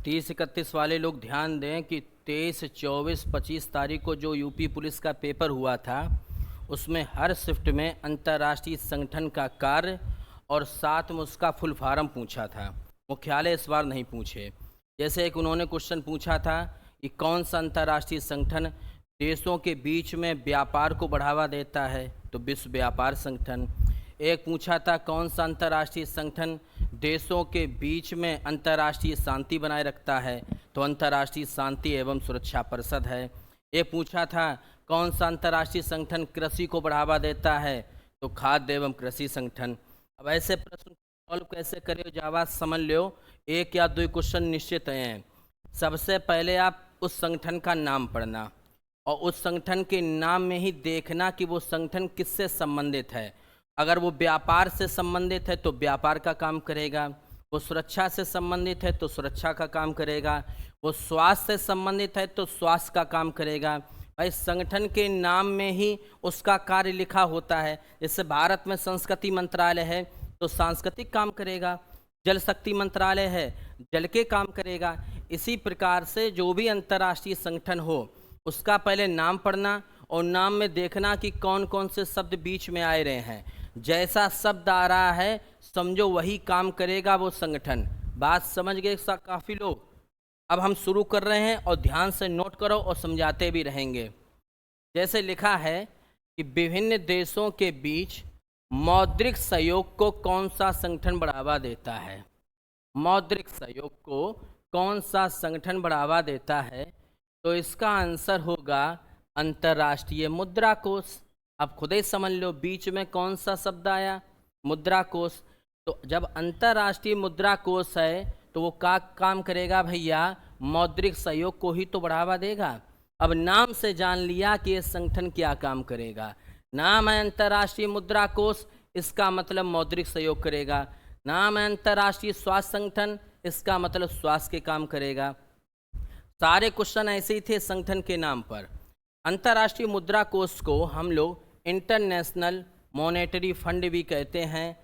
30-31 वाले लोग ध्यान दें कि 23, 24, 25 तारीख को जो यूपी पुलिस का पेपर हुआ था उसमें हर शिफ्ट में अंतर्राष्ट्रीय संगठन का कार्य और साथ में उसका फुल फॉर्म पूछा था। मुख्यालय इस बार नहीं पूछे। जैसे एक उन्होंने क्वेश्चन पूछा था कि कौन सा अंतर्राष्ट्रीय संगठन देशों के बीच में व्यापार को बढ़ावा देता है, तो विश्व व्यापार संगठन। एक पूछा था कौन सा अंतर्राष्ट्रीय संगठन देशों के बीच में अंतर्राष्ट्रीय शांति बनाए रखता है, तो अंतर्राष्ट्रीय शांति एवं सुरक्षा परिषद है। एक पूछा था कौन सा अंतर्राष्ट्रीय संगठन कृषि को बढ़ावा देता है, तो खाद्य एवं कृषि संगठन। अब ऐसे प्रश्न सॉल्व कैसे करें, जावा समझ लो। एक या दो क्वेश्चन निश्चित हैं। सबसे पहले आप उस संगठन का नाम पढ़ना और उस संगठन के नाम में ही देखना कि वो संगठन किससे संबंधित है। अगर वो व्यापार से संबंधित है तो व्यापार का काम करेगा, वो सुरक्षा से संबंधित है तो सुरक्षा का काम करेगा, वो स्वास्थ्य से संबंधित है तो स्वास्थ्य का काम करेगा। भाई संगठन के नाम में ही उसका कार्य लिखा होता है। जैसे भारत में संस्कृति मंत्रालय है तो सांस्कृतिक काम करेगा, जल शक्ति मंत्रालय है जल के काम करेगा। इसी प्रकार से जो भी अंतर्राष्ट्रीय संगठन हो उसका पहले नाम पढ़ना और नाम में देखना कि कौन कौन से शब्द बीच में आ रहे हैं। जैसा शब्द आ रहा है समझो वही काम करेगा वो संगठन। बात समझ गए काफ़ी लोग। अब हम शुरू कर रहे हैं और ध्यान से नोट करो और समझाते भी रहेंगे। जैसे लिखा है कि विभिन्न देशों के बीच मौद्रिक सहयोग को कौन सा संगठन बढ़ावा देता है। मौद्रिक सहयोग को कौन सा संगठन बढ़ावा देता है, तो इसका आंसर होगा अंतर्राष्ट्रीय मुद्रा कोष। अब खुद ही समझ लो बीच में कौन सा शब्द आया, मुद्रा कोष। तो जब अंतर्राष्ट्रीय मुद्रा कोष है तो वो का काम करेगा भैया, मौद्रिक सहयोग को ही तो बढ़ावा देगा। अब नाम से जान लिया कि ये संगठन क्या काम करेगा। नाम है अंतर्राष्ट्रीय मुद्रा कोष, इसका मतलब मौद्रिक सहयोग करेगा। नाम है अंतर्राष्ट्रीय स्वास्थ्य संगठन, इसका मतलब स्वास्थ्य के काम करेगा। सारे क्वेश्चन ऐसे ही थे संगठन के नाम पर। अंतर्राष्ट्रीय मुद्रा कोष को हम लोग इंटरनेशनल मॉनेटरी फंड भी कहते हैं,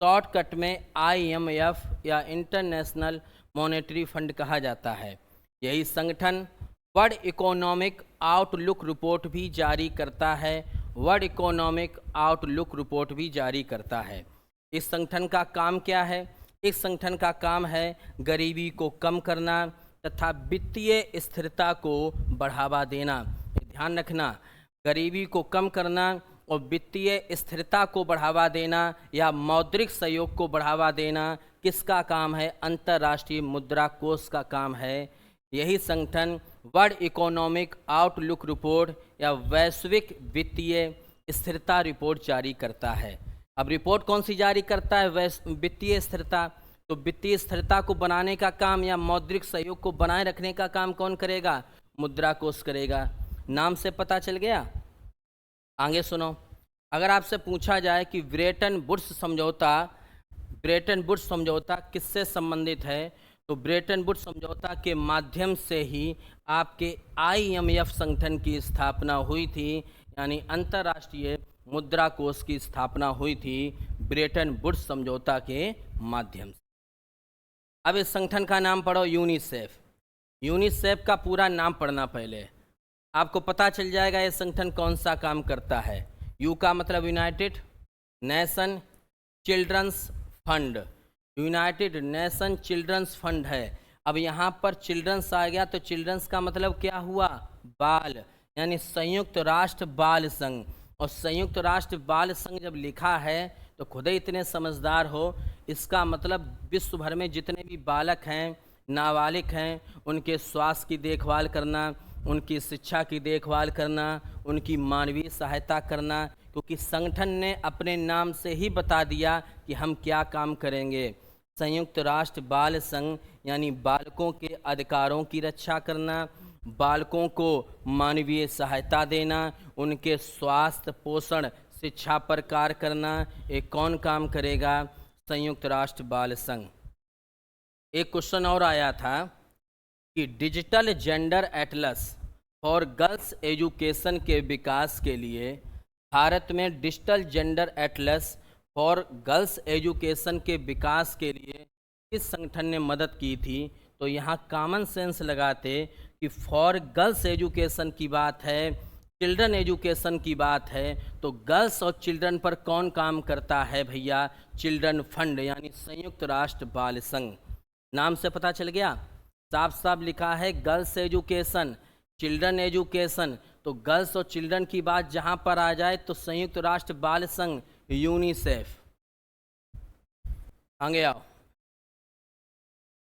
शॉर्टकट में IMF या इंटरनेशनल मॉनेटरी फंड कहा जाता है। यही संगठन वर्ल्ड इकोनॉमिक आउटलुक रिपोर्ट भी जारी करता है। वर्ल्ड इकोनॉमिक आउटलुक रिपोर्ट भी जारी करता है। इस संगठन का काम क्या है? इस संगठन का काम है गरीबी को कम करना तथा वित्तीय स्थिरता को बढ़ावा देना। ध्यान रखना, गरीबी को कम करना और वित्तीय स्थिरता को बढ़ावा देना या मौद्रिक सहयोग को बढ़ावा देना किसका काम है? अंतर्राष्ट्रीय मुद्रा कोष का काम है। यही संगठन वर्ल्ड इकोनॉमिक आउटलुक रिपोर्ट या वैश्विक वित्तीय स्थिरता रिपोर्ट जारी करता है। अब रिपोर्ट कौन सी जारी करता है? वित्तीय स्थिरता। तो वित्तीय स्थिरता को बनाने का काम या मौद्रिक सहयोग को बनाए रखने का काम कौन करेगा? मुद्रा कोष करेगा। नाम से पता चल गया। आगे सुनो, अगर आपसे पूछा जाए कि ब्रेटन वुड्स समझौता किससे संबंधित है, तो ब्रेटन वुड्स समझौता के माध्यम से ही आपके IMF संगठन की स्थापना हुई थी, यानी अंतर्राष्ट्रीय मुद्रा कोष की स्थापना हुई थी ब्रेटन वुड्स समझौता के माध्यम से। अब इस संगठन का नाम पढ़ो, यूनिसेफ। यूनिसेफ का पूरा नाम पढ़ना पहले, आपको पता चल जाएगा ये संगठन कौन सा काम करता है। यू का मतलब united nation children's fund, united nation children's fund है। अब यहाँ पर चिल्ड्रंस आ गया तो चिल्ड्रंस का मतलब क्या हुआ? बाल, यानी संयुक्त राष्ट्र बाल संघ। और संयुक्त राष्ट्र बाल संघ जब लिखा है तो खुद ही इतने समझदार हो, इसका मतलब विश्व भर में जितने भी बालक हैं, नाबालिग हैं, उनके स्वास्थ्य की देखभाल करना, उनकी शिक्षा की देखभाल करना, उनकी मानवीय सहायता करना, क्योंकि संगठन ने अपने नाम से ही बता दिया कि हम क्या काम करेंगे। संयुक्त राष्ट्र बाल संघ यानी बालकों के अधिकारों की रक्षा करना, बालकों को मानवीय सहायता देना, उनके स्वास्थ्य पोषण शिक्षा पर कार्य करना, ये कौन काम करेगा? संयुक्त राष्ट्र बाल संघ। एक क्वेश्चन और आया था कि digital gender Atlas for girls education के विकास के लिए भारत में digital gender Atlas for girls education के विकास के लिए किस संगठन ने मदद की थी? तो यहाँ कॉमन सेंस लगाते कि फॉर गर्ल्स एजुकेशन की बात है, चिल्ड्रन एजुकेशन की बात है, तो गर्ल्स और चिल्ड्रन पर कौन काम करता है भैया? चिल्ड्रन फंड, यानी संयुक्त राष्ट्र बाल संघ। नाम से पता चल गया, साफ साफ लिखा है गर्ल्स एजुकेशन, चिल्ड्रन एजुकेशन। तो गर्ल्स और चिल्ड्रन की बात जहाँ पर आ जाए तो संयुक्त राष्ट्र बाल संघ, यूनिसेफ। आगे आओ,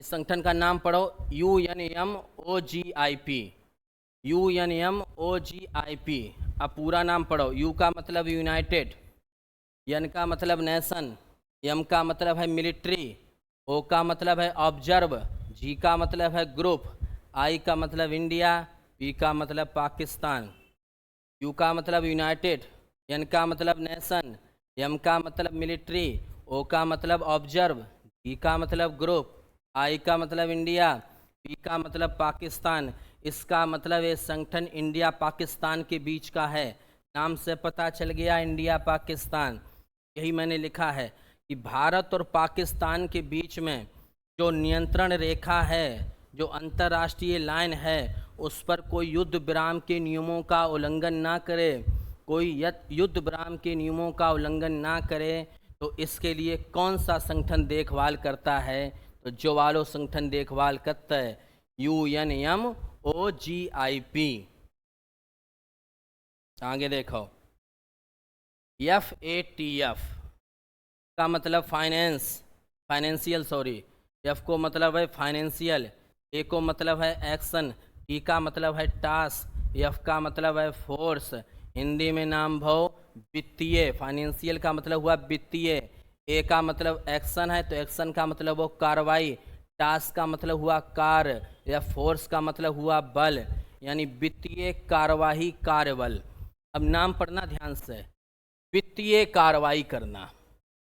इस संगठन का नाम पढ़ो, UNMOGIP, UNMOGIP। अब पूरा नाम पढ़ो। यू का मतलब यूनाइटेड, एन का मतलब नेशन, एम का मतलब है मिलिट्री, ओ का मतलब है ऑब्जर्व, जी का मतलब है ग्रुप, आई का मतलब इंडिया, पी का मतलब पाकिस्तान। यू का मतलब यूनाइटेड, एन का मतलब नेशन, एम का मतलब मिलिट्री, ओ का मतलब ऑब्जर्व, जी का मतलब ग्रुप, आई का मतलब इंडिया, पी का मतलब पाकिस्तान। इसका मतलब ये संगठन इंडिया पाकिस्तान के बीच का है। नाम से पता चल गया, इंडिया पाकिस्तान। यही मैंने लिखा है कि भारत और पाकिस्तान के बीच में जो नियंत्रण रेखा है, जो अंतर्राष्ट्रीय लाइन है, उस पर कोई युद्ध विराम के नियमों का उल्लंघन ना करे, कोई युद्ध विराम के नियमों का उल्लंघन ना करे। तो इसके लिए कौन सा संगठन देखभाल करता है? तो जो वालो संगठन देखभाल करता है, UNMOGIP। आगे देखो, FATF का मतलब फाइनेंशियल, एफ को मतलब है फाइनेंशियल, ए को मतलब है एक्शन, टी का मतलब है टास्क, एफ का मतलब है फोर्स, हिंदी में नाम भाव वित्तीय। फाइनेंशियल का मतलब हुआ वित्तीय, ए का मतलब एक्शन है तो एक्शन का मतलब वो कार्रवाई, टास्क का मतलब हुआ कार्य, या फोर्स का मतलब हुआ बल, यानी वित्तीय कार्यवाही कार्यबल। अब नाम पढ़ना ध्यान से, वित्तीय कार्रवाई करना।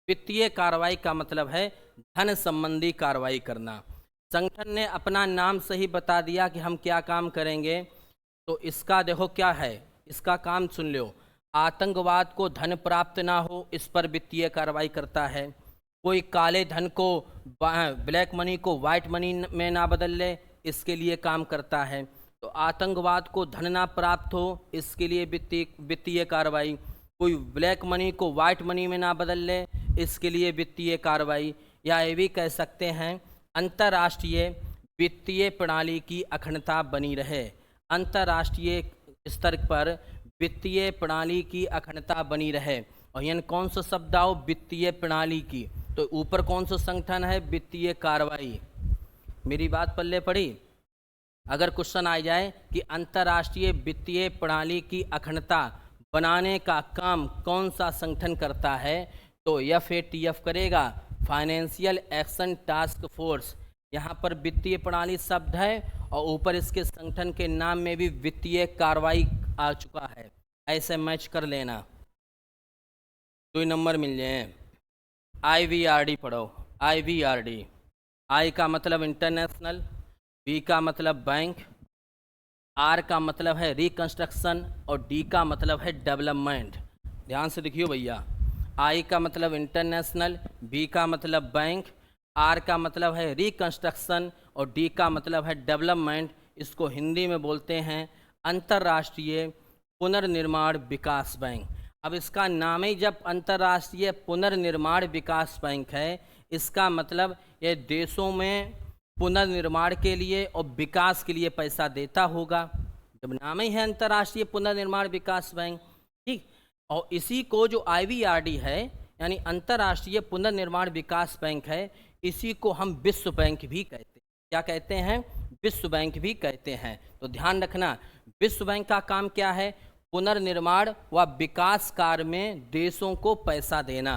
वित्तीय कार्रवाई का मतलब है धन संबंधी कार्रवाई करना। संगठन ने अपना नाम से ही बता दिया कि हम क्या काम करेंगे। तो इसका देखो क्या है, इसका काम सुन लो। आतंकवाद को धन प्राप्त ना हो, इस पर वित्तीय कार्रवाई करता है। कोई काले धन को, ब्लैक मनी को वाइट मनी में ना बदल ले, इसके लिए काम करता है। तो आतंकवाद को धन ना प्राप्त हो, इसके लिए वित्तीय कार्रवाई। कोई ब्लैक मनी को वाइट मनी में ना बदल ले, इसके लिए वित्तीय कार्रवाई। या ये भी कह सकते हैं अंतर्राष्ट्रीय वित्तीय प्रणाली की अखंडता बनी रहे। अंतर्राष्ट्रीय स्तर पर वित्तीय प्रणाली की अखंडता बनी रहे। और यानी कौन सा शब्द आओ, वित्तीय प्रणाली की, तो ऊपर कौन सा संगठन है, वित्तीय कार्रवाई। मेरी बात पल्ले पड़ी? अगर क्वेश्चन आ जाए कि अंतर्राष्ट्रीय वित्तीय प्रणाली की अखंडता बनाने का काम कौन सा संगठन करता है, तो FATF करेगा, फाइनेंशियल एक्शन टास्क फोर्स। यहाँ पर वित्तीय प्रणाली शब्द है और ऊपर इसके संगठन के नाम में भी वित्तीय कार्रवाई आ चुका है। ऐसे मैच कर लेना, 2 नंबर मिल जाए। IVRD पढ़ो, IVRD। आई का मतलब इंटरनेशनल, बी का मतलब बैंक, आर का मतलब है रिकंस्ट्रक्शन और डी का मतलब है डेवलपमेंट। ध्यान से देखियो भैया, आई का मतलब इंटरनेशनल, बी का मतलब बैंक, आर का मतलब है रिकंस्ट्रक्शन और डी का मतलब है डेवलपमेंट। इसको हिंदी में बोलते हैं अंतर्राष्ट्रीय पुनर्निर्माण विकास बैंक। अब इसका नाम ही जब अंतर्राष्ट्रीय पुनर्निर्माण विकास बैंक है, इसका मतलब ये देशों में पुनर्निर्माण के लिए और विकास के लिए पैसा देता होगा, जब नाम ही है अंतर्राष्ट्रीय पुनर्निर्माण विकास बैंक। ठीक, और इसी को जो IVRD है यानी अंतर्राष्ट्रीय पुनर्निर्माण विकास बैंक है, इसी को हम विश्व बैंक भी कहते हैं। क्या कहते हैं? विश्व बैंक भी कहते हैं। तो ध्यान रखना, विश्व बैंक का काम क्या है? पुनर्निर्माण व विकास कार्य में देशों को पैसा देना।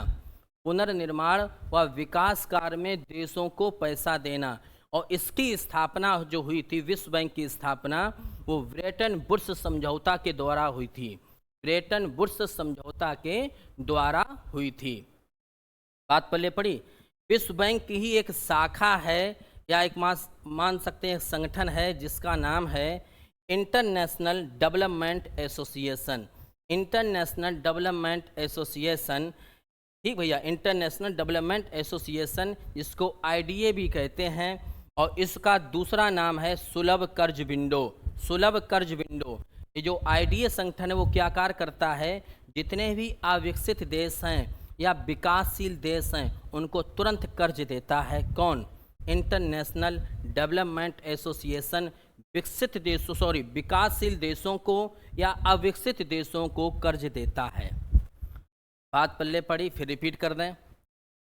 पुनर्निर्माण व विकास कार्य में देशों को पैसा देना। और इसकी स्थापना जो हुई थी, विश्व बैंक की स्थापना, वो ब्रेटन वुड्स समझौता के द्वारा हुई थी। ब्रेटन वुड्स समझौता के द्वारा हुई थी। बात पल्ले पड़ी? विश्व बैंक की ही एक शाखा है या एक मान सकते हैं संगठन है जिसका नाम है international development association. International development association, ठीक भैया, इंटरनेशनल डेवलपमेंट एसोसिएशन, जिसको IDA भी कहते हैं। और इसका दूसरा नाम है सुलभ कर्ज विंडो। सुलभ कर्ज विंडो, ये जो आईडीए संगठन है वो क्या कार्य करता है, जितने भी अविकसित देश हैं या विकासशील देश हैं उनको तुरंत कर्ज देता है। कौन? इंटरनेशनल डेवलपमेंट एसोसिएशन विकासशील देशों को या अविकसित देशों को कर्ज देता है। बात पल्ले पड़ी, फिर रिपीट कर दें।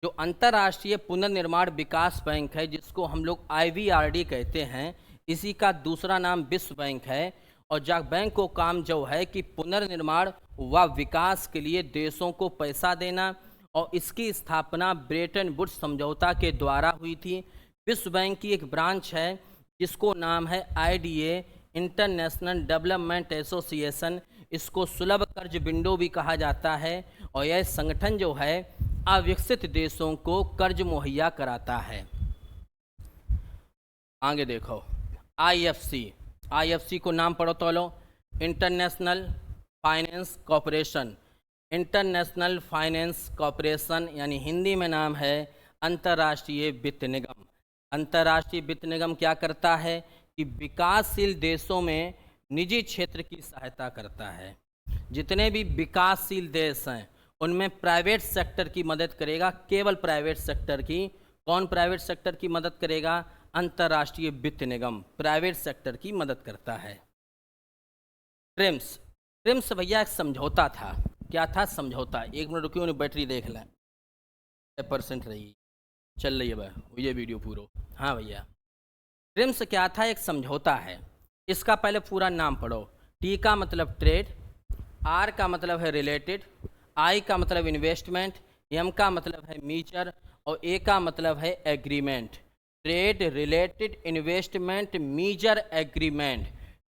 जो अंतर्राष्ट्रीय पुनर्निर्माण विकास बैंक है, जिसको हम लोग IVRD कहते हैं, इसी का दूसरा नाम विश्व बैंक है। और जब बैंक को काम जो है कि पुनर्निर्माण व विकास के लिए देशों को पैसा देना, और इसकी स्थापना ब्रेटन वुड्स समझौता के द्वारा हुई थी। विश्व बैंक की एक ब्रांच है जिसको नाम है IDA, इंटरनेशनल डेवलपमेंट एसोसिएशन। इसको सुलभ कर्ज विंडो भी कहा जाता है। और यह संगठन जो है अविकसित देशों को कर्ज मुहैया कराता है। आगे देखो, IFC को नाम पढ़ो तो लो, international finance corporation. International finance corporation यानी हिंदी में नाम है अंतर्राष्ट्रीय वित्त निगम। अंतर्राष्ट्रीय वित्त निगम क्या करता है कि विकासशील देशों में निजी क्षेत्र की सहायता करता है। जितने भी विकासशील देश हैं उनमें प्राइवेट सेक्टर की मदद करेगा, केवल प्राइवेट सेक्टर की। कौन प्राइवेट सेक्टर की मदद करेगा? अंतर्राष्ट्रीय वित्त निगम प्राइवेट सेक्टर की मदद करता है। ट्रिम्स भैया एक समझौता था। क्या था? समझौता। एक मिनट रुकिए, उन्हें बैटरी देख लें, 1% रही, चल रही है ये वीडियो पूरा। हाँ भैया, ट्रिम्स क्या था? एक समझौता है। इसका पहले पूरा नाम पढ़ो। T का मतलब ट्रेड, R का मतलब है रिलेटेड, I का मतलब इन्वेस्टमेंट, M का मतलब है मीचर और A का मतलब है agreement. Trade related investment measure agreement.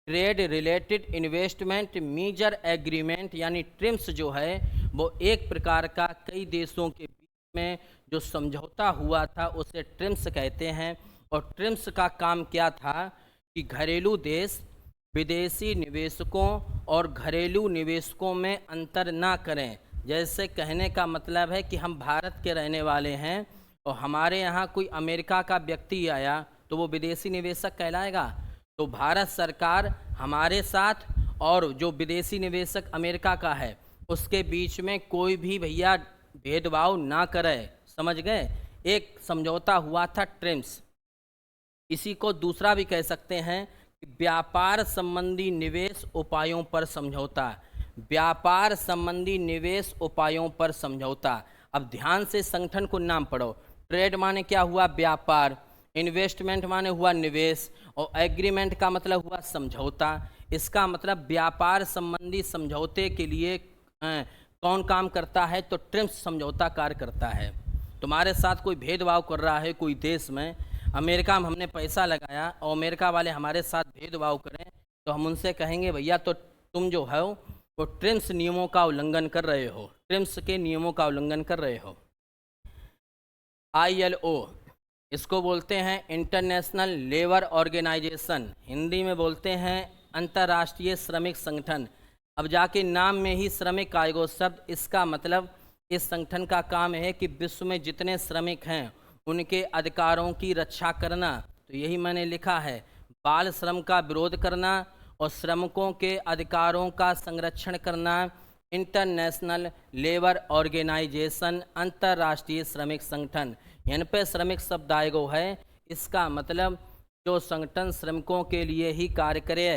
Trade related investment measure agreement यानी ट्रिम्स जो है वो एक प्रकार का कई देशों के बीच में जो समझौता हुआ था उसे ट्रिम्स कहते हैं। और ट्रिम्स का काम क्या था कि घरेलू देश विदेशी निवेशकों और घरेलू निवेशकों में अंतर ना करें। जैसे कहने का मतलब है कि हम भारत के रहने वाले हैं और हमारे यहाँ कोई अमेरिका का व्यक्ति आया तो वो विदेशी निवेशक कहलाएगा। तो भारत सरकार हमारे साथ और जो विदेशी निवेशक अमेरिका का है उसके बीच में कोई भी भैया भेदभाव ना करे। समझ गए? एक समझौता हुआ था ट्रिम्स। इसी को दूसरा भी कह सकते हैं कि व्यापार संबंधी निवेश उपायों पर समझौता। व्यापार संबंधी निवेश उपायों पर समझौता। अब ध्यान से संगठन को नाम पढ़ो। ट्रेड माने क्या हुआ? व्यापार। इन्वेस्टमेंट माने हुआ निवेश और एग्रीमेंट का मतलब हुआ समझौता। इसका मतलब व्यापार संबंधी समझौते के लिए कौन काम करता है? तो ट्रिम्स समझौता कार्य करता है। तुम्हारे साथ कोई भेदभाव कर रहा है कोई देश में, अमेरिका में हमने पैसा लगाया और अमेरिका वाले हमारे साथ भेदभाव करें तो हम उनसे कहेंगे भैया तो तुम जो हो वो ट्रिम्स नियमों का उल्लंघन कर रहे हो, ट्रिम्स के नियमों का उल्लंघन कर रहे हो। ILO इसको बोलते हैं इंटरनेशनल लेबर ऑर्गेनाइजेशन, हिंदी में बोलते हैं अंतर्राष्ट्रीय श्रमिक संगठन। अब जाके नाम में ही श्रमिक आएगा शब्द। इसका मतलब इस संगठन का काम है कि विश्व में जितने श्रमिक हैं उनके अधिकारों की रक्षा करना। तो यही मैंने लिखा है, बाल श्रम का विरोध करना और श्रमिकों के अधिकारों का संरक्षण करना। इंटरनेशनल लेबर ऑर्गेनाइजेशन अंतर्राष्ट्रीय श्रमिक संगठन, यहाँ पे श्रमिक शब्द आएगो है। इसका मतलब जो संगठन श्रमिकों के लिए ही कार्य करे।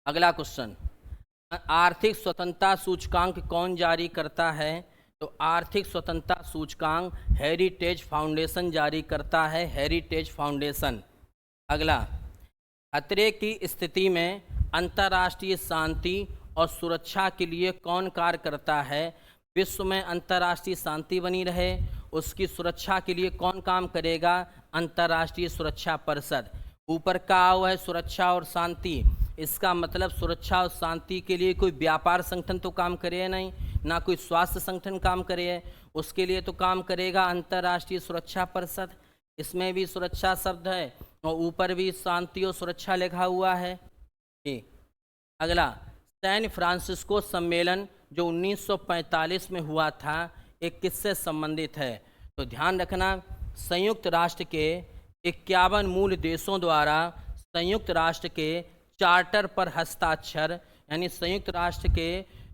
अगला क्वेश्चन, आर्थिक स्वतंत्रता सूचकांक कौन जारी करता है? तो आर्थिक स्वतंत्रता सूचकांक हेरिटेज फाउंडेशन जारी करता है, हेरिटेज फाउंडेशन। अगला, खतरे की स्थिति में अंतर्राष्ट्रीय शांति और सुरक्षा के लिए कौन कार्य करता है? विश्व में अंतर्राष्ट्रीय शांति बनी रहे उसकी सुरक्षा के लिए कौन काम करेगा? अंतर्राष्ट्रीय सुरक्षा परिषद। ऊपर का हुआ है सुरक्षा और शांति, इसका मतलब सुरक्षा और शांति के लिए कोई व्यापार संगठन तो काम करे नहीं, ना कोई स्वास्थ्य संगठन काम करे, उसके लिए तो काम करेगा अंतर्राष्ट्रीय सुरक्षा परिषद। इसमें भी सुरक्षा शब्द है और ऊपर भी शांति और सुरक्षा लिखा हुआ है। अगला, सैन फ्रांसिस्को सम्मेलन जो 1945 में हुआ था एक किससे संबंधित है? तो ध्यान रखना, संयुक्त राष्ट्र के 51 मूल देशों द्वारा संयुक्त राष्ट्र के चार्टर पर हस्ताक्षर, यानी संयुक्त राष्ट्र के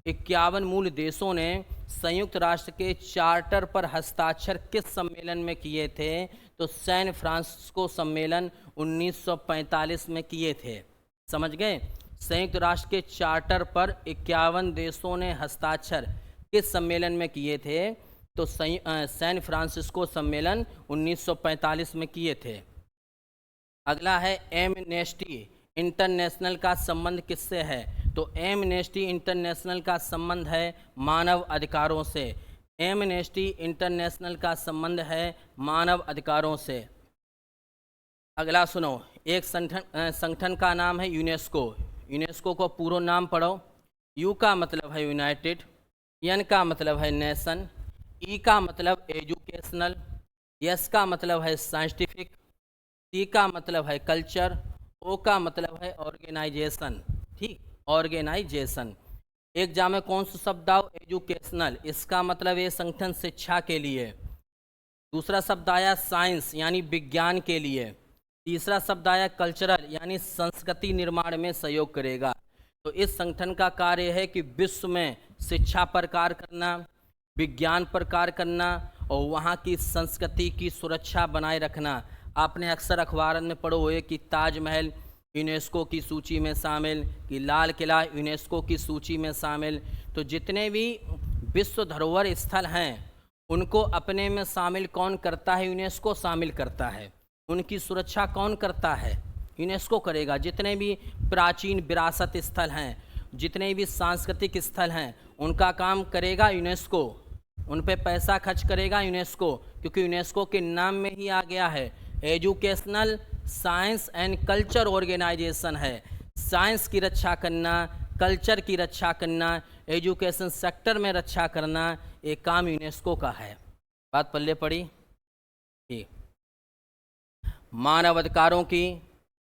51 मूल देशों ने संयुक्त राष्ट्र के चार्टर पर हस्ताक्षर किस सम्मेलन में किए थे? तो सैन फ्रांसिस्को सम्मेलन 1945 में किए थे। समझ गए? संयुक्त राष्ट्र के चार्टर पर 51 देशों ने हस्ताक्षर किस सम्मेलन में किए थे? तो सैन फ्रांसिस्को सम्मेलन 1945 में किए थे। अगला है एमनेस्टी इंटरनेशनल का संबंध किससे है? तो एमनेस्टी इंटरनेशनल का संबंध है मानव अधिकारों से। एमनेस्टी इंटरनेशनल का संबंध है मानव अधिकारों से। अगला सुनो, एक संगठन का नाम है यूनेस्को। यूनेस्को को पूरा नाम पढ़ो। यू का मतलब है यूनाइटेड, एन का मतलब है नेशन, ई का मतलब एजुकेशनल, एस का मतलब है साइंटिफिक, सी का मतलब है कल्चर, ओ का मतलब है ऑर्गेनाइजेशन। ठीक, ऑर्गेनाइजेशन। एग्जाम में कौन सा शब्द आओ? एजुकेशनल, इसका मतलब ये संगठन शिक्षा के लिए। दूसरा शब्द आया साइंस, यानी विज्ञान के लिए। तीसरा शब्द आया कल्चरल, यानी संस्कृति निर्माण में सहयोग करेगा। तो इस संगठन का कार्य है कि विश्व में शिक्षा पर कार्य करना, विज्ञान पर कार्य करना और वहाँ की संस्कृति की सुरक्षा बनाए रखना। आपने अक्सर अखबार में पढ़ो हुए कि ताजमहल यूनेस्को की सूची में शामिल, कि लाल किला यूनेस्को की सूची में शामिल। तो जितने भी विश्व धरोहर स्थल हैं उनको अपने में शामिल कौन करता है? यूनेस्को शामिल करता है। उनकी सुरक्षा कौन करता है? यूनेस्को करेगा। जितने भी प्राचीन विरासत स्थल हैं, जितने भी सांस्कृतिक स्थल हैं, उनका काम करेगा यूनेस्को। उन पे पैसा खर्च करेगा यूनेस्को, क्योंकि यूनेस्को के नाम में ही आ गया है educational science and culture organisation है। साइंस की रक्षा करना, कल्चर की रक्षा करना, एजुकेशन सेक्टर में रक्षा करना, ये काम यूनेस्को का है। बात पल्ले पड़ी? ठीक। मानव अधिकारों की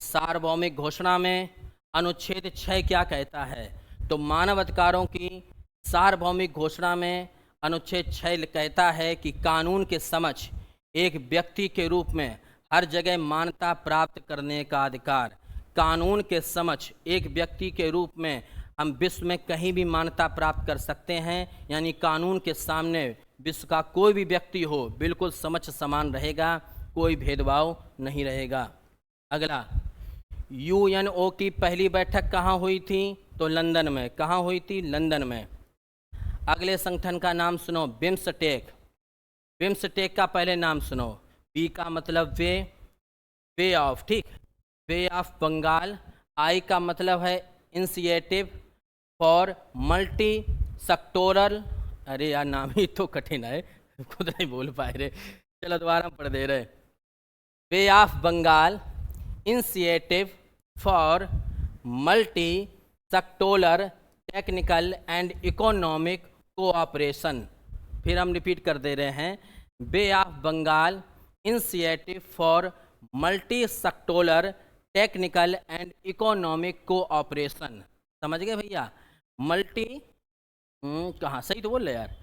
सार्वभौमिक घोषणा में अनुच्छेद 6 क्या कहता है? तो मानव अधिकारों की सार्वभौमिक घोषणा में अनुच्छेद 6 कहता है कि कानून के समक्ष एक व्यक्ति के रूप में हर जगह मान्यता प्राप्त करने का अधिकार। कानून के समक्ष एक व्यक्ति के रूप में हम विश्व में कहीं भी मान्यता प्राप्त कर सकते हैं, यानी कानून के सामने विश्व का कोई भी व्यक्ति हो बिल्कुल समक्ष समान रहेगा, कोई भेदभाव नहीं रहेगा। अगला, यूएनओ की पहली बैठक कहाँ हुई थी? तो लंदन में। कहाँ हुई थी? लंदन में। अगले संगठन का नाम सुनो, बिम्सटेक। बिम्सटेक का पहले नाम सुनो। बी का मतलब वे ऑफ, ठीक, वे ऑफ बंगाल। आई का मतलब है इनिशिएटिव फॉर मल्टी सेक्टोरल, अरे यार नाम ही तो कठिन है, खुद नहीं बोल पाए रे, चलो दोबारा पढ़ दे रहे। Bay of Bengal initiative for multi sectoral technical and economic cooperation. फिर हम रिपीट कर दे रहे हैं, bay of Bengal initiative for multi sectoral technical and economic cooperation. समझ गए भैया? मल्टी कहाँ, सही तो बोल रहे यार।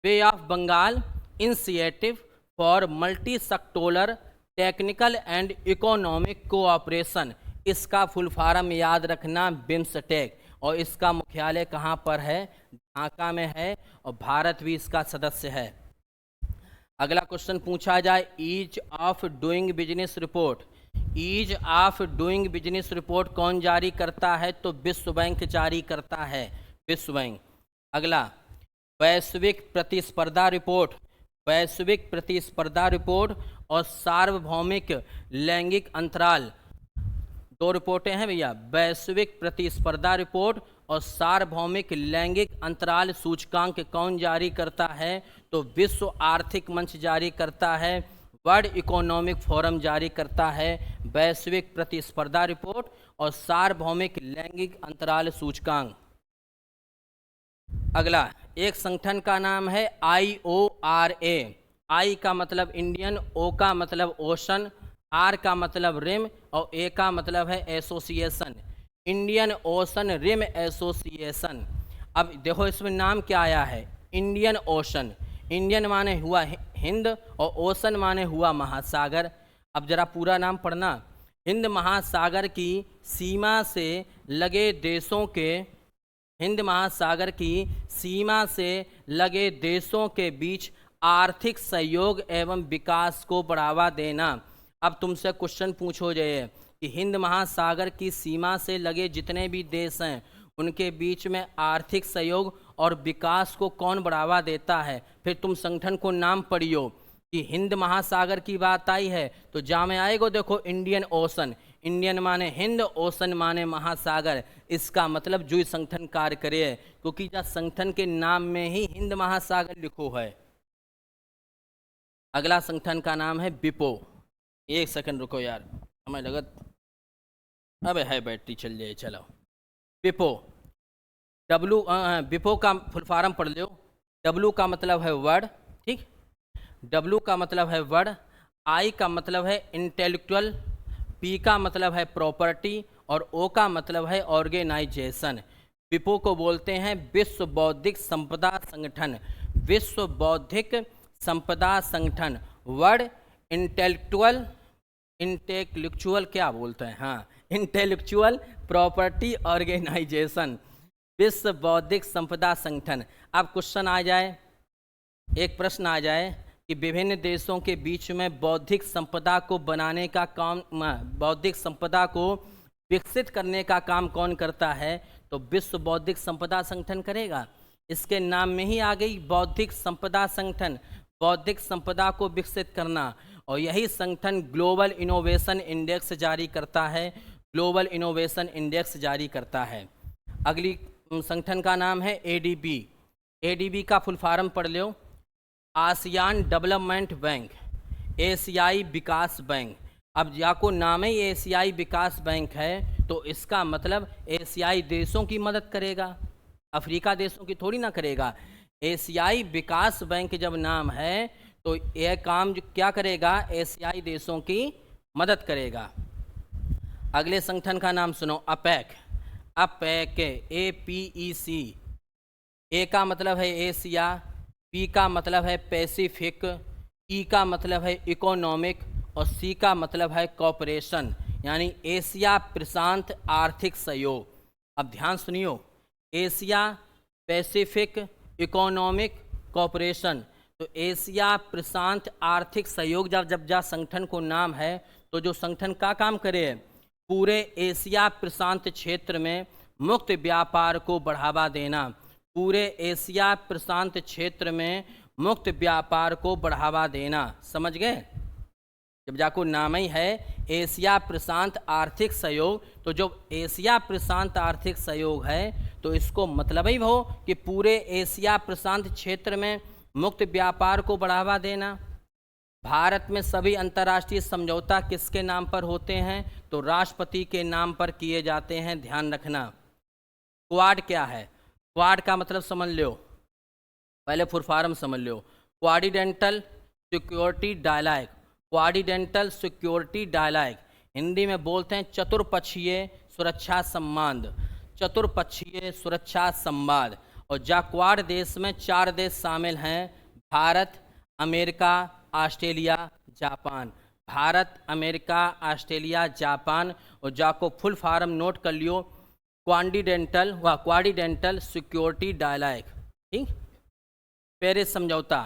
Bay of Bengal initiative for multi sectoral technical and economic cooperation, इसका फुल फॉर्म याद रखना, बिम्सटेक। और इसका मुख्यालय कहाँ पर है? ढाका में है, और भारत भी इसका सदस्य है। अगला क्वेश्चन पूछा जाए, ease of doing business report. Ease of doing business report कौन जारी करता है? तो विश्व बैंक जारी करता है, विश्व बैंक। अगला, वैश्विक प्रतिस्पर्धा रिपोर्ट। वैश्विक प्रतिस्पर्धा रिपोर्ट और सार्वभौमिक लैंगिक अंतराल, दो रिपोर्टें हैं भैया। वैश्विक प्रतिस्पर्धा रिपोर्ट और सार्वभौमिक लैंगिक अंतराल सूचकांक कौन जारी करता है? तो विश्व आर्थिक मंच जारी करता है, वर्ल्ड इकोनॉमिक फोरम जारी करता है वैश्विक प्रतिस्पर्धा रिपोर्ट और सार्वभौमिक लैंगिक अंतराल सूचकांक। अगला, एक संगठन का नाम है IORA। आई का मतलब इंडियन, ओ का मतलब ओशन, आर का मतलब रिम और ए का मतलब है association. Indian ocean rim association. अब देखो इसमें नाम क्या आया है, इंडियन ओशन। इंडियन माने हुआ हिंद और ओशन माने हुआ महासागर। अब जरा पूरा नाम पढ़ना। हिंद महासागर की सीमा से लगे देशों के हिंद महासागर की सीमा से लगे देशों के बीच आर्थिक सहयोग एवं विकास को बढ़ावा देना। अब तुमसे क्वेश्चन पूछो जाए कि हिंद महासागर की सीमा से लगे जितने भी देश हैं उनके बीच में आर्थिक सहयोग और विकास को कौन बढ़ावा देता है। फिर तुम संगठन को नाम पढ़ियो कि हिंद महासागर की बात आई है तो जा में आएगो, देखो इंडियन ओशन, इंडियन माने हिंद, ओशन माने महासागर। इसका मतलब जो संगठन कार्य करे है, क्योंकि जब संगठन के नाम में ही हिंद महासागर लिखो है। अगला संगठन का नाम है विपो। एक सेकंड रुको यार, हमें लगत अबे है बैटरी चल जाए। चलो विपो, विपो का फुल फॉर्म पढ़ लो। डब्लू का मतलब है वर्ड, ठीक, डब्लू का मतलब है वर्ड, आई का मतलब है इंटेलेक्चुअल, पी का मतलब है प्रॉपर्टी और ओ का मतलब है ऑर्गेनाइजेशन। विपो को बोलते हैं विश्व बौद्धिक संपदा संगठन। विश्व बौद्धिक संपदा संगठन। वर्ड इंटेलेक्चुअल क्या बोलते हैं, हाँ, इंटेलेक्चुअल प्रॉपर्टी ऑर्गेनाइजेशन, विश्व बौद्धिक संपदा संगठन। अब क्वेश्चन आ जाए, एक प्रश्न आ जाए कि विभिन्न देशों के बीच में बौद्धिक संपदा को बनाने का काम, बौद्धिक संपदा को विकसित करने का काम कौन करता है, तो विश्व बौद्धिक संपदा संगठन करेगा। इसके नाम में ही आ गई बौद्धिक संपदा संगठन, बौद्धिक संपदा को विकसित करना। और यही संगठन ग्लोबल इनोवेशन इंडेक्स जारी करता है, ग्लोबल इनोवेशन इंडेक्स जारी करता है। अगली संगठन का नाम है एडीबी। एडीबी का फुल फॉर्म पढ़ लो, आसियान डेवलपमेंट बैंक, एशियाई विकास बैंक। अब जाको नाम ही एशियाई विकास बैंक है तो इसका मतलब एशियाई देशों की मदद करेगा, अफ्रीका देशों की थोड़ी ना करेगा। एशियाई विकास बैंक जब नाम है तो यह काम जो क्या करेगा, एशियाई देशों की मदद करेगा। अगले संगठन का नाम सुनो, अपेक। APEC, APEC। ए का मतलब है एशिया, पी का मतलब है पैसिफिक, ई का मतलब है इकोनॉमिक और सी का मतलब है कॉपरेशन, यानी एशिया प्रशांत आर्थिक सहयोग। अब ध्यान सुनियो, एशिया पैसिफिक इकोनॉमिक कॉपरेशन, तो एशिया प्रशांत आर्थिक सहयोग जब संगठन को नाम है तो जो संगठन का काम करे, पूरे एशिया प्रशांत क्षेत्र में मुक्त व्यापार को बढ़ावा देना, पूरे एशिया प्रशांत क्षेत्र में मुक्त व्यापार को बढ़ावा देना। समझ गए, जब जाको नाम ही है एशिया प्रशांत आर्थिक सहयोग, तो जो एशिया प्रशांत आर्थिक सहयोग है तो इसको मतलब ही हो कि पूरे एशिया प्रशांत क्षेत्र में मुक्त व्यापार को बढ़ावा देना। भारत में सभी अंतर्राष्ट्रीय समझौता किसके नाम पर होते हैं, तो राष्ट्रपति के नाम पर किए जाते हैं, ध्यान रखना। क्वाड क्या है, क्वाड का मतलब समझ लो, पहले फुल फॉर्म समझ लो। Quadrilateral security dialogue, quadrilateral security dialogue Hindi में बोलते हैं चतुर्पक्षीय सुरक्षा संवाद, चतुर्पक्षीय सुरक्षा संवाद। और क्वाड देश में 4 देश शामिल हैं, Bharat, America, Australia, Japan. Bharat, America, Australia, Japan. और जाको फुल फॉर्म नोट कर लियो, क्वाड्रिडेंटल सिक्योरिटी डायलॉग, ठीक। पेरिस समझौता,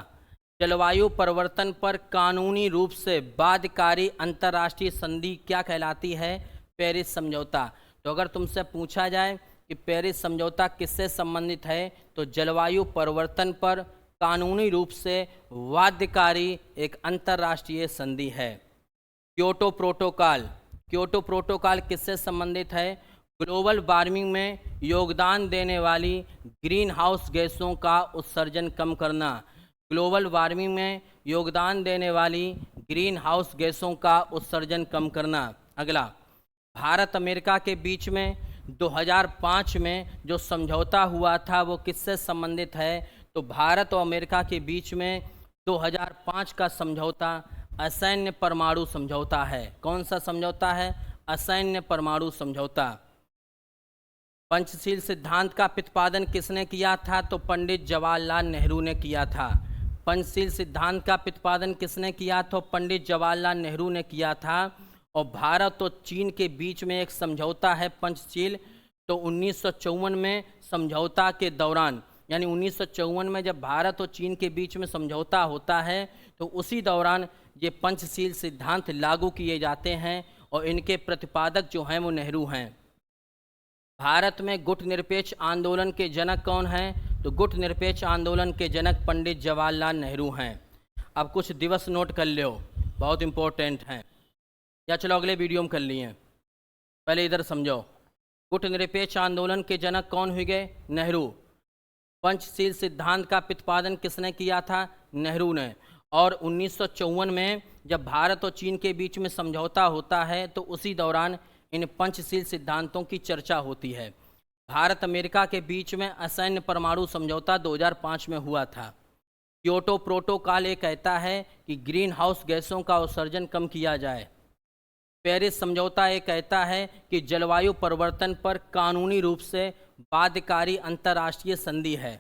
जलवायु परिवर्तन पर कानूनी रूप से बाध्यकारी अंतर्राष्ट्रीय संधि क्या कहलाती है, पेरिस समझौता। तो अगर तुमसे पूछा जाए कि पेरिस समझौता किससे संबंधित है, तो जलवायु परिवर्तन पर कानूनी रूप से बाध्यकारी एक अंतर्राष्ट्रीय संधि है। क्योटो प्रोटोकॉल, क्योटो प्रोटोकॉल किससे संबंधित है, ग्लोबल वार्मिंग में योगदान देने वाली ग्रीन हाउस गैसों का उत्सर्जन कम करना, ग्लोबल वार्मिंग में योगदान देने वाली ग्रीन हाउस गैसों का उत्सर्जन कम करना। अगला, भारत अमेरिका के बीच में 2005 में जो समझौता हुआ था वो किससे संबंधित है, तो भारत और अमेरिका के बीच में 2005 का समझौता असैन्य परमाणु समझौता है। कौन सा समझौता है, असैन्य परमाणु समझौता। पंचशील सिद्धांत का प्रतिपादन किसने किया था, तो पंडित जवाहरलाल नेहरू ने किया था। पंचशील सिद्धांत का प्रतिपादन किसने किया? तो पंडित जवाहरलाल नेहरू ने किया था। और भारत और चीन के बीच में एक समझौता है पंचशील, तो 1954 में समझौता के दौरान, यानी 1954 में जब भारत और चीन के बीच में समझौता होता है तो उसी दौरान ये पंचशील सिद्धांत लागू किए जाते हैं और इनके प्रतिपादक जो हैं वो नेहरू हैं। भारत में गुट निरपेक्ष आंदोलन के जनक कौन हैं? तो गुट निरपेक्ष आंदोलन के जनक पंडित जवाहरलाल नेहरू हैं। अब कुछ दिवस नोट कर लो, बहुत इंपॉर्टेंट हैं, या चलो अगले वीडियो में कर लिए। पहले इधर समझो, गुट निरपेक्ष आंदोलन के जनक कौन हुए गए? नेहरू। पंचशील सिद्धांत का प्रतिपादन किसने किया था? नेहरू ने। और 1954 में जब भारत और चीन के बीच में समझौता होता है तो उसी दौरान इन पंचशील सिद्धांतों की चर्चा होती है। भारत अमेरिका के बीच में असैन्य परमाणु समझौता 2005 में हुआ था। क्योटो प्रोटोकॉल ये कहता है कि ग्रीन हाउस गैसों का उत्सर्जन कम किया जाए। पेरिस समझौता ये कहता है कि जलवायु परिवर्तन पर कानूनी रूप से बाध्यकारी अंतर्राष्ट्रीय संधि है।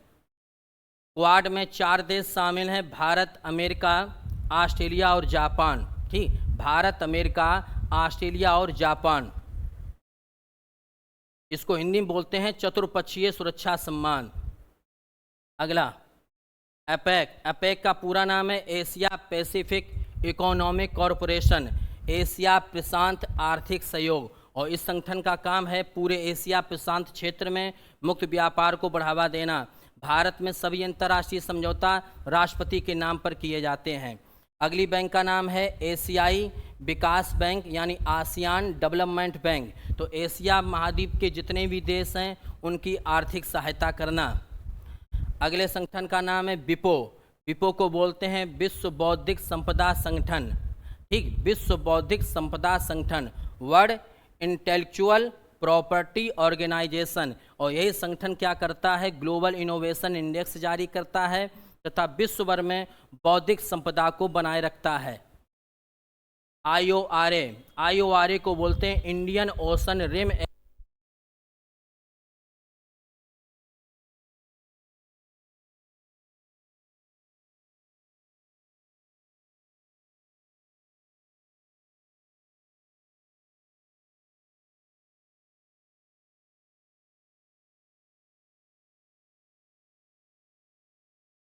क्वाड में 4 देश शामिल हैं, भारत, अमेरिका, ऑस्ट्रेलिया और जापान। ठीक, भारत, अमेरिका, ऑस्ट्रेलिया और जापान। इसको हिंदी में बोलते हैं चतुर्पक्षीय सुरक्षा सम्मान। अगला एपेक। एपेक का पूरा नाम है Asia Pacific economic cooperation, Asia प्रशांत आर्थिक सहयोग। और इस संगठन का काम है पूरे एशिया प्रशांत क्षेत्र में मुक्त व्यापार को बढ़ावा देना। भारत में सभी अंतर्राष्ट्रीय समझौता राष्ट्रपति के नाम पर किए जाते हैं। अगली बैंक का नाम है एशियाई विकास बैंक, यानी आसियान डेवलपमेंट बैंक। तो एशिया महाद्वीप के जितने भी देश हैं उनकी आर्थिक सहायता करना। अगले संगठन का नाम है विपो। विपो को बोलते हैं विश्व बौद्धिक संपदा संगठन। ठीक, विश्व बौद्धिक संपदा संगठन, वर्ल्ड इंटेलेक्चुअल प्रॉपर्टी ऑर्गेनाइजेशन। और यही संगठन क्या करता है? ग्लोबल इनोवेशन इंडेक्स जारी करता है तथा विश्व भर में बौद्धिक संपदा को बनाए रखता है। IORA। IORA को बोलते हैं इंडियन ओशन रिम